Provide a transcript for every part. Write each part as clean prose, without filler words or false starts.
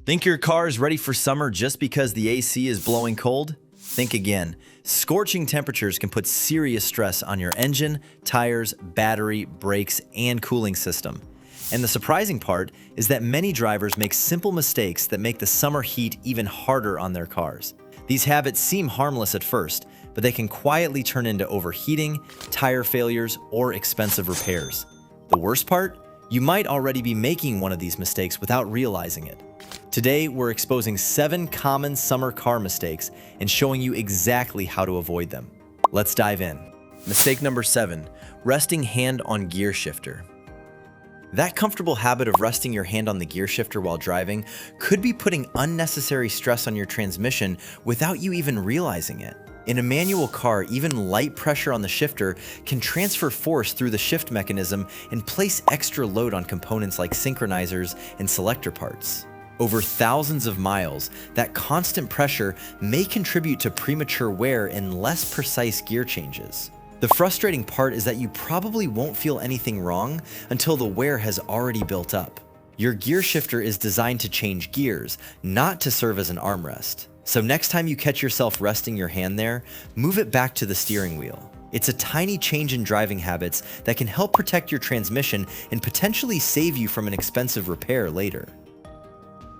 Think your car is ready for summer just because the AC is blowing cold? Think again. Scorching temperatures can put serious stress on your engine, tires, battery, brakes, and cooling system. And the surprising part is that many drivers make simple mistakes that make the summer heat even harder on their cars. These habits seem harmless at first, but they can quietly turn into overheating, tire failures, or expensive repairs. The worst part? You might already be making one of these mistakes without realizing it. Today, we're exposing 7 common summer car mistakes and showing you exactly how to avoid them. Let's dive in. Mistake number 7, resting hand on gear shifter. That comfortable habit of resting your hand on the gear shifter while driving could be putting unnecessary stress on your transmission without you even realizing it. In a manual car, even light pressure on the shifter can transfer force through the shift mechanism and place extra load on components like synchronizers and selector parts. Over thousands of miles, that constant pressure may contribute to premature wear and less precise gear changes. The frustrating part is that you probably won't feel anything wrong until the wear has already built up. Your gear shifter is designed to change gears, not to serve as an armrest. So next time you catch yourself resting your hand there, move it back to the steering wheel. It's a tiny change in driving habits that can help protect your transmission and potentially save you from an expensive repair later.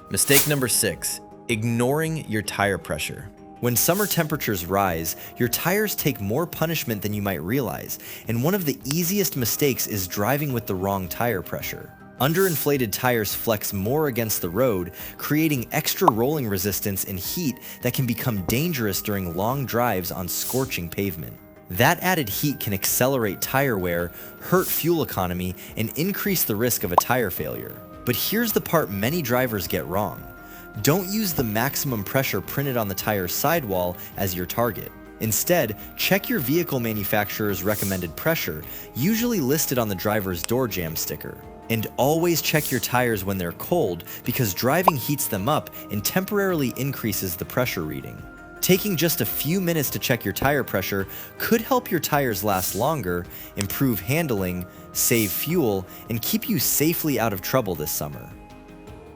Mistake number 6, ignoring your tire pressure. When summer temperatures rise, your tires take more punishment than you might realize, and one of the easiest mistakes is driving with the wrong tire pressure. Underinflated tires flex more against the road, creating extra rolling resistance and heat that can become dangerous during long drives on scorching pavement. That added heat can accelerate tire wear, hurt fuel economy, and increase the risk of a tire failure. But here's the part many drivers get wrong. Don't use the maximum pressure printed on the tire's sidewall as your target. Instead, check your vehicle manufacturer's recommended pressure, usually listed on the driver's door jamb sticker. And always check your tires when they're cold because driving heats them up and temporarily increases the pressure reading. Taking just a few minutes to check your tire pressure could help your tires last longer, improve handling, save fuel, and keep you safely out of trouble this summer.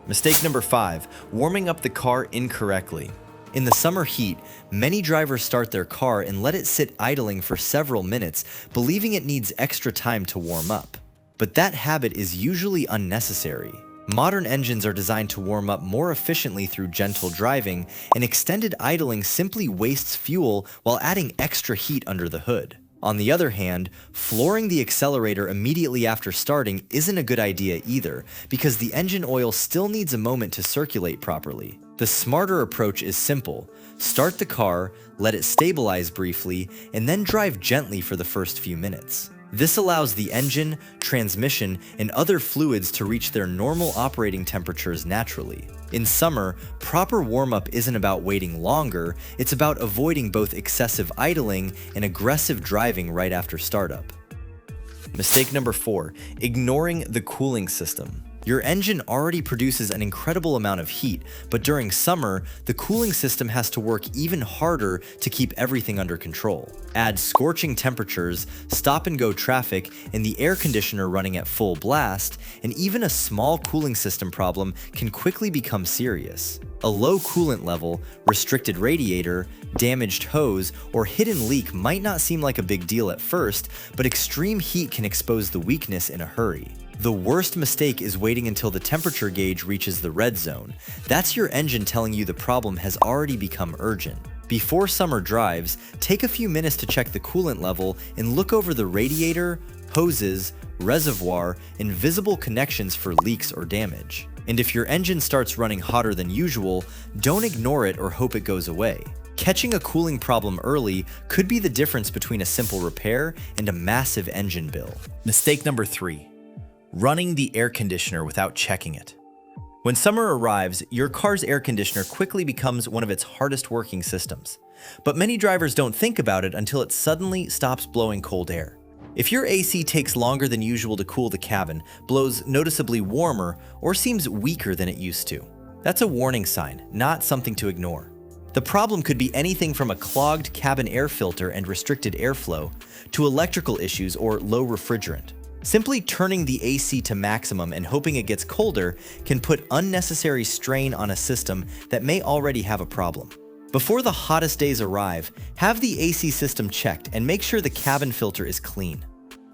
Mistake number 5, warming up the car incorrectly. In the summer heat, many drivers start their car and let it sit idling for several minutes, believing it needs extra time to warm up. But that habit is usually unnecessary. Modern engines are designed to warm up more efficiently through gentle driving, and extended idling simply wastes fuel while adding extra heat under the hood. On the other hand, flooring the accelerator immediately after starting isn't a good idea either, because the engine oil still needs a moment to circulate properly. The smarter approach is simple. Start the car, let it stabilize briefly, and then drive gently for the first few minutes. This allows the engine, transmission, and other fluids to reach their normal operating temperatures naturally. In summer, proper warm-up isn't about waiting longer, it's about avoiding both excessive idling and aggressive driving right after startup. Mistake number 4, ignoring the cooling system. Your engine already produces an incredible amount of heat, but during summer, the cooling system has to work even harder to keep everything under control. Add scorching temperatures, stop-and-go traffic, and the air conditioner running at full blast, and even a small cooling system problem can quickly become serious. A low coolant level, restricted radiator, damaged hose, or hidden leak might not seem like a big deal at first, but extreme heat can expose the weakness in a hurry. The worst mistake is waiting until the temperature gauge reaches the red zone. That's your engine telling you the problem has already become urgent. Before summer drives, take a few minutes to check the coolant level and look over the radiator, hoses, reservoir, and visible connections for leaks or damage. And if your engine starts running hotter than usual, don't ignore it or hope it goes away. Catching a cooling problem early could be the difference between a simple repair and a massive engine bill. Mistake number 3. Running the air conditioner without checking it. When summer arrives, your car's air conditioner quickly becomes one of its hardest working systems. But many drivers don't think about it until it suddenly stops blowing cold air. If your AC takes longer than usual to cool the cabin, blows noticeably warmer, or seems weaker than it used to, that's a warning sign, not something to ignore. The problem could be anything from a clogged cabin air filter and restricted airflow to electrical issues or low refrigerant. Simply turning the AC to maximum and hoping it gets colder can put unnecessary strain on a system that may already have a problem. Before the hottest days arrive, have the AC system checked and make sure the cabin filter is clean.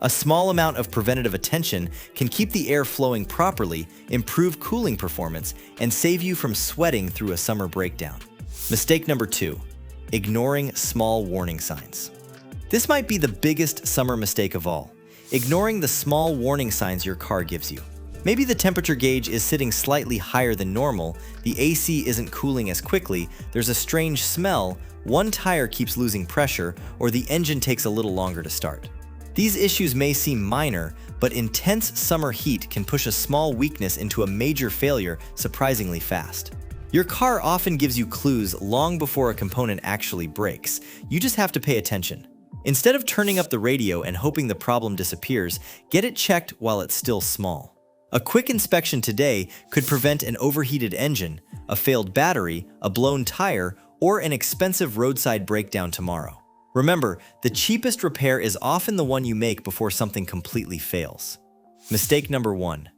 A small amount of preventative attention can keep the air flowing properly, improve cooling performance, and save you from sweating through a summer breakdown. Mistake number 2, ignoring small warning signs. This might be the biggest summer mistake of all, ignoring the small warning signs your car gives you. Maybe the temperature gauge is sitting slightly higher than normal, the AC isn't cooling as quickly, there's a strange smell, one tire keeps losing pressure, or the engine takes a little longer to start. These issues may seem minor, but intense summer heat can push a small weakness into a major failure surprisingly fast. Your car often gives you clues long before a component actually breaks. You just have to pay attention. Instead of turning up the radio and hoping the problem disappears, get it checked while it's still small. A quick inspection today could prevent an overheated engine, a failed battery, a blown tire, or an expensive roadside breakdown tomorrow. Remember, the cheapest repair is often the one you make before something completely fails. Mistake number 1,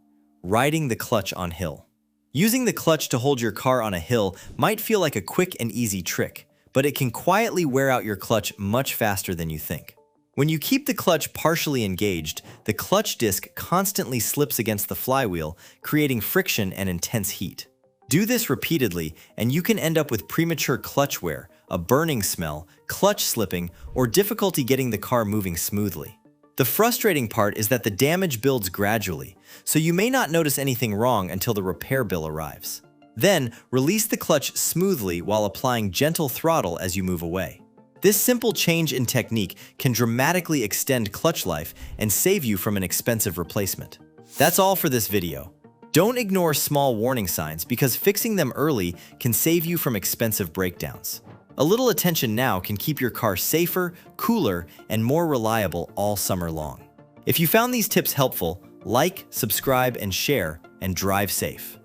riding the clutch on hill. Using the clutch to hold your car on a hill might feel like a quick and easy trick, but it can quietly wear out your clutch much faster than you think. When you keep the clutch partially engaged, the clutch disc constantly slips against the flywheel, creating friction and intense heat. Do this repeatedly, and you can end up with premature clutch wear, a burning smell, clutch slipping, or difficulty getting the car moving smoothly. The frustrating part is that the damage builds gradually, so you may not notice anything wrong until the repair bill arrives. Then, release the clutch smoothly while applying gentle throttle as you move away. This simple change in technique can dramatically extend clutch life and save you from an expensive replacement. That's all for this video. Don't ignore small warning signs because fixing them early can save you from expensive breakdowns. A little attention now can keep your car safer, cooler, and more reliable all summer long. If you found these tips helpful, like, subscribe, and share, and drive safe.